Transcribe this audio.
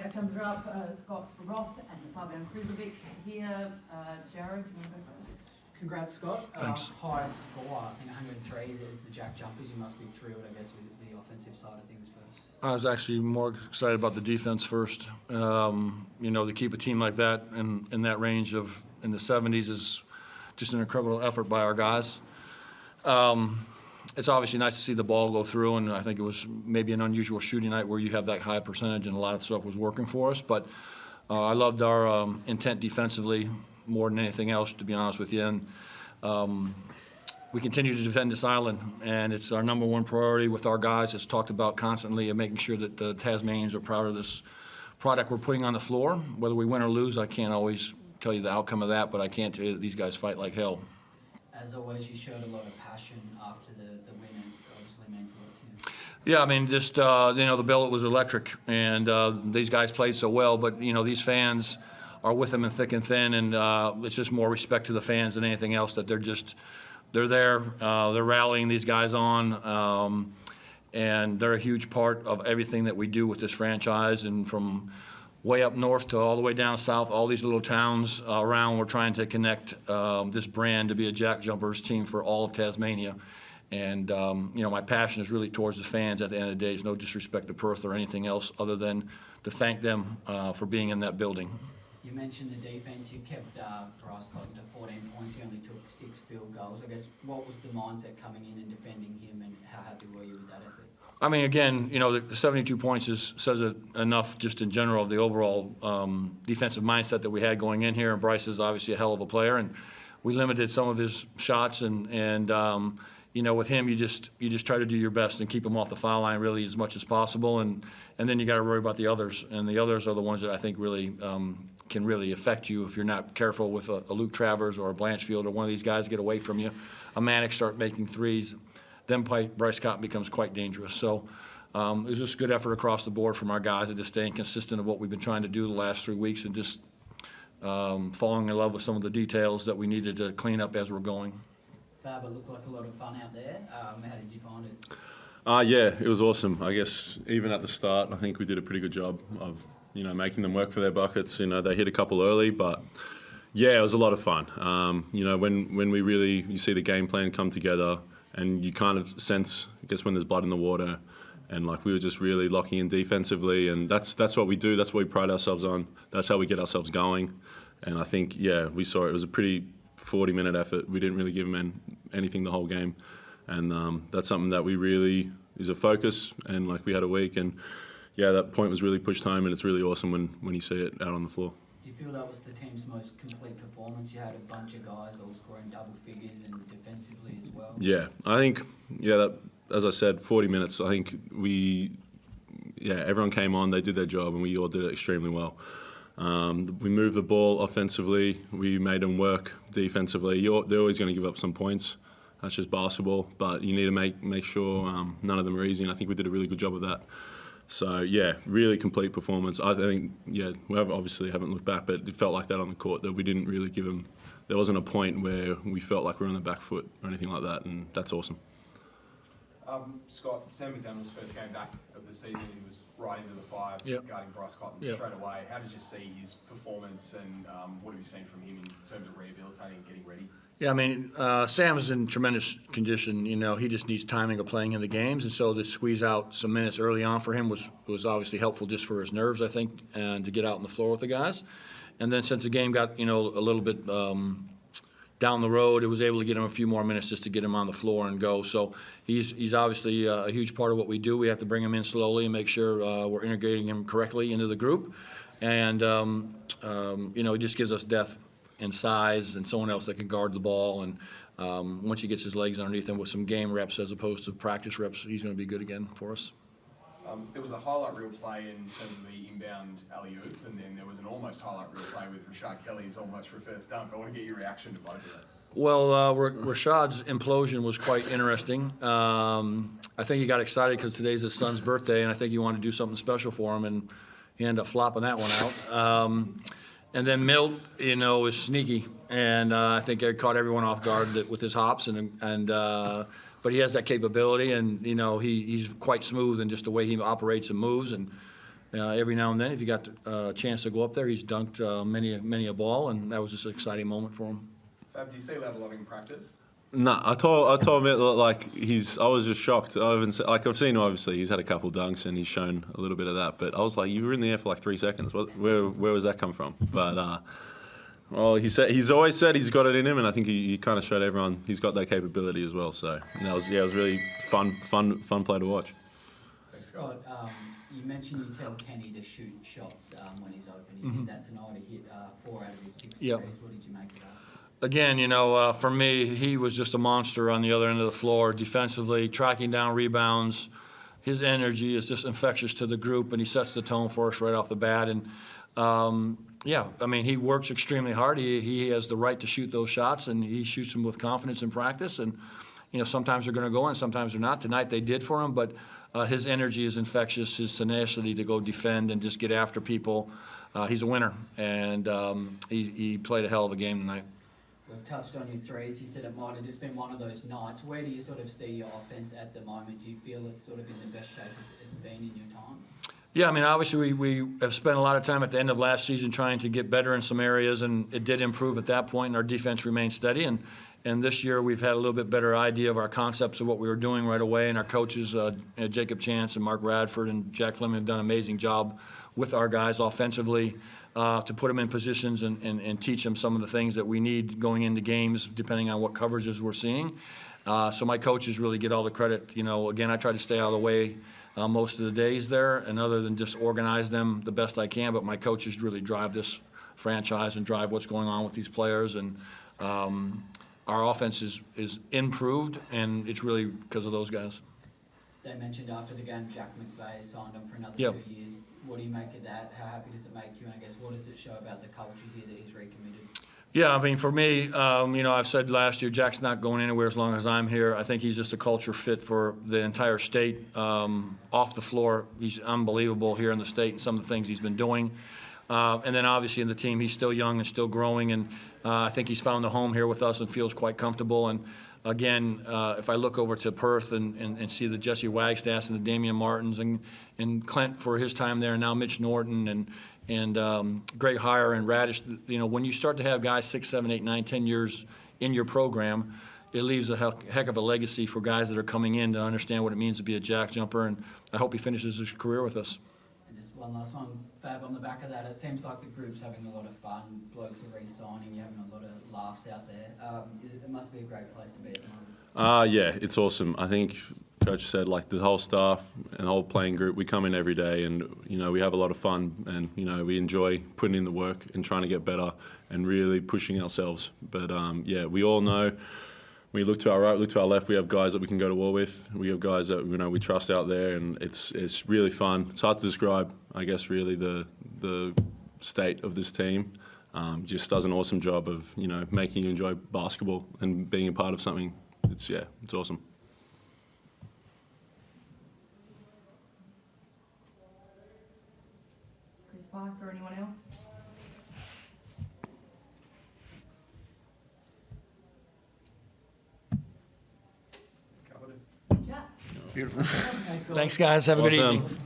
That comes up, Scott Roth and Fabian Krslovic here. Jared, do you want to go first? Congrats, Scott. Thanks. Highest score, I think 103 is the jack jumpers. You must be thrilled, I guess, with the offensive side of things first. I was actually more excited about the defense first. To keep a team like that in that range of in the 70s is just an incredible effort by our guys. It's obviously nice to see the ball go through, and I think it was maybe an unusual shooting night where you have that high percentage and a lot of stuff was working for us. But I loved our intent defensively more than anything else, to be honest with you. And we continue to defend this island, and it's our number one priority with our guys. It's talked about constantly and making sure that the Tasmanians are proud of this product we're putting on the floor. Whether we win or lose, I can't always tell you the outcome of that, but I can tell you that these guys fight like hell. As always, you showed a lot of passion after the win, and obviously means a lot to you. Yeah, I mean, just, the billet was electric, and these guys played so well, but, these fans are with them in thick and thin, and it's just more respect to the fans than anything else, that they're there, they're rallying these guys on, and they're a huge part of everything that we do with this franchise, and from way up north to all the way down south, all these little towns around, we're trying to connect this brand to be a Jack Jumpers team for all of Tasmania. And, my passion is really towards the fans at the end of the day. There's no disrespect to Perth or anything else other than to thank them for being in that building. You mentioned the defence. You kept Bryce Cotton to 14 points. He only took 6 field goals. I guess, what was the mindset coming in and defending him, and how happy were you with that effort? I mean, again, the 72 points says it enough just in general of the overall defensive mindset that we had going in here. And Bryce is obviously a hell of a player, and we limited some of his shots. And with him, you just try to do your best and keep him off the foul line really as much as possible. And then you got to worry about the others, and the others are the ones that I think really can really affect you if you're not careful with a Luke Travers or a Blanchfield or one of these guys get away from you. A Mannix start making threes. Then Bryce Cotton becomes quite dangerous. So it was just good effort across the board from our guys and just staying consistent of what we've been trying to do the last 3 weeks, and just falling in love with some of the details that we needed to clean up as we're going. Fab, it looked like a lot of fun out there. How did you find it? Yeah, it was awesome. I guess even at the start, I think we did a pretty good job of making them work for their buckets. They hit a couple early, but yeah, it was a lot of fun. When we really you see the game plan come together, and you kind of sense, I guess, when there's blood in the water, and we were just really locking in defensively, and that's what we do. That's what we pride ourselves on. That's how we get ourselves going. And I think, yeah, we saw it was a pretty 40-minute effort. We didn't really give them anything the whole game, and that's something that we really is a focus. And we had a week, and yeah, that point was really pushed home, and it's really awesome when you see it out on the floor. Do you feel that was the team's most complete performance? You had a bunch of guys all scoring double figures and defensively as well. Yeah, I think, that, as I said, 40 minutes, I think everyone came on, they did their job, and we all did it extremely well. We moved the ball offensively, we made them work defensively. They're always going to give up some points. That's just basketball, but you need to make sure none of them are easy, and I think we did a really good job of that. So, yeah, really complete performance. I think, we obviously haven't looked back, but it felt like that on the court, that we didn't really give them, there wasn't a point where we felt like we were on the back foot or anything like that, and that's awesome. Scott, Sam McDaniel's first game back of the season, he was right into the five, guarding Bryce Cotton straight away. How did you see his performance, and what have you seen from him in terms of rehabilitating and getting ready? Yeah, I mean, Sam's in tremendous condition. He just needs timing of playing in the games, and so to squeeze out some minutes early on for him was obviously helpful just for his nerves, I think, and to get out on the floor with the guys. And then since the game got, a little bit down the road, it was able to get him a few more minutes just to get him on the floor and go. So he's obviously a huge part of what we do. We have to bring him in slowly and make sure we're integrating him correctly into the group. And, it just gives us depth and size and someone else that can guard the ball. And once he gets his legs underneath him with some game reps as opposed to practice reps, he's going to be good again for us. There was a highlight reel play in terms of the inbound alley-oop, and then there was an almost highlight reel play with Rashad Kelly's almost for a first dunk. I want to get your reaction to both of those. Well, Rashad's implosion was quite interesting. I think he got excited because today's his son's birthday, and I think he wanted to do something special for him, and he ended up flopping that one out. And then Milt, is sneaky, and I think he caught everyone off guard with his hops, but he has that capability, and he's quite smooth in just the way he operates and moves, and every now and then, if you got a chance to go up there, he's dunked many a ball, and that was just an exciting moment for him. Fab, do you see that a lot in practice? No, I told him like I was just shocked. I've seen him, obviously he's had a couple dunks and he's shown a little bit of that, but I was like, you were in the air for like 3 seconds. Where was that come from? But well, he's always said he's got it in him, and I think he kind of showed everyone he's got that capability as well. So that was it was really fun play to watch. Scott, you mentioned you tell Kenny to shoot shots when he's open. He did that tonight. He hit 4 out of his 6 Yep. threes. What did you make of that? Again, you know, for me, he was just a monster on the other end of the floor, defensively, tracking down rebounds. His energy is just infectious to the group, and he sets the tone for us right off the bat. And, yeah, I mean, he works extremely hard. He has the right to shoot those shots, and he shoots them with confidence in practice. And, you know, sometimes they're going to go in, sometimes they're not. Tonight they did for him, but his energy is infectious, his tenacity to go defend and just get after people. He's a winner, and he played a hell of a game tonight. We've touched on your threes. You said it might have just been one of those nights. Where do you sort of see your offense at the moment? Do you feel it's sort of in the best shape it's been in your time? Yeah, I mean, obviously we have spent a lot of time at the end of last season trying to get better in some areas, and it did improve at that point, and our defense remained steady. And this year we've had a little bit better idea of our concepts of what we were doing right away, and our coaches, Jacob Chance and Mark Radford and Jack Fleming, have done an amazing job with our guys offensively to put them in positions and teach them some of the things that we need going into games, depending on what coverages we're seeing. So my coaches really get all the credit. You know, again, I try to stay out of the way most of the days there, and other than just organize them the best I can, but my coaches really drive this franchise and drive what's going on with these players. And our offense is improved, and it's really because of those guys. They mentioned after the game Jack McVeigh signed on for another Yep. 2 years. What do you make of that? How happy does it make you? And I guess what does it show about the culture here that he's recommitted? Yeah, I mean, for me, you know, I've said last year, Jack's not going anywhere as long as I'm here. I think he's just a culture fit for the entire state. Off the floor, he's unbelievable here in the state and some of the things he's been doing. And then obviously in the team, he's still young and still growing, and I think he's found a home here with us and feels quite comfortable. And again, if I look over to Perth and see the Jesse Wagstaffs and the Damian Martins and Clint for his time there, and now Mitch Norton and Greg Heyer and Radish, you know, when you start to have guys 6, 7, 8, 9, 10 years in your program, it leaves a heck of a legacy for guys that are coming in to understand what it means to be a jack jumper, and I hope he finishes his career with us. And just one last one, Fab, on the back of that, it seems like the group's having a lot of fun. Blokes are re-signing, you're having a lot of laughs out there. It must be a great place to be at the moment. Yeah, it's awesome. I think Coach said, like, the whole staff and the whole playing group, we come in every day and, you know, we have a lot of fun, and, you know, we enjoy putting in the work and trying to get better and really pushing ourselves. But, yeah, we all know when we look to our right, look to our left, we have guys that we can go to war with. We have guys that, you know, we trust out there, and it's really fun. It's hard to describe, I guess, really the state of this team. Just does an awesome job of, you know, making you enjoy basketball and being a part of something. It's awesome. Chris Parker, anyone else? Covered it. Jack? Beautiful. Thanks, all. Thanks, guys. Have a good Awesome. evening.